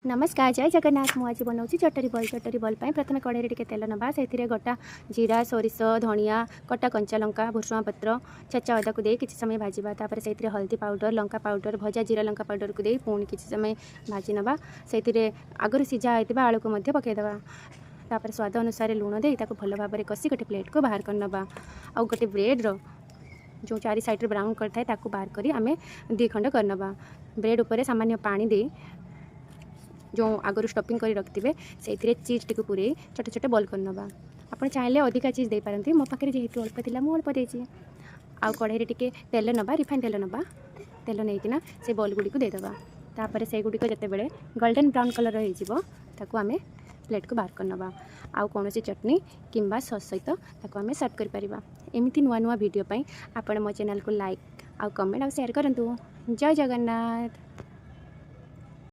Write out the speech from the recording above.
नमस्कार जय जगन्नाथ मुझे बनाऊँ चटरी बल प्रथम कड़े टे तेल नवा से गोटा जीरा सोरिष धनिया कटा कंचा लंका भुसुंगा पत्र छेचा अदा को किसी समय भाजवा से हल्दी पाउडर लंका पाउडर भजा जीरा लंका पाउडर को पुणी किसी समय भाजी नवा से आगर सीझा होता आलू को पकईदे तापर स्वाद अनुसार लुण दे भल भाव में कषि गोटे प्लेट को बाहर करनवा आउ गोटे ब्रेड्र जो चारि साइड ब्राउन करता है बाहर करी आम 2 खंड करनवा ब्रेड उपर सामान्य पानी दे जो आगरू स्टफिंग कर रखिथे से चीज टी पूरे छोटे छोटे बल करनवा आप चाहिए अधिका चीज दे पारती मो पाखे जेहेतु अल्प थी मुझे अल्प देती आउ कढ़ाई टे तेल नवा रिफाइन तेल नवा तेल नहीं से बल गुड़ी को देदेवा तापर से गुड़ी जिते बड़े गोल्डन ब्राउन कलर हो आम प्लेट को बाहर करनवा आउ कौन चटनी किंबा सॉस सहित आम सर्व कर एमती नुआ नुआ वीडियो आपण मो चैनल को लाइक आउ कमेंट आउ शेयर करूँ। जय जगन्नाथ।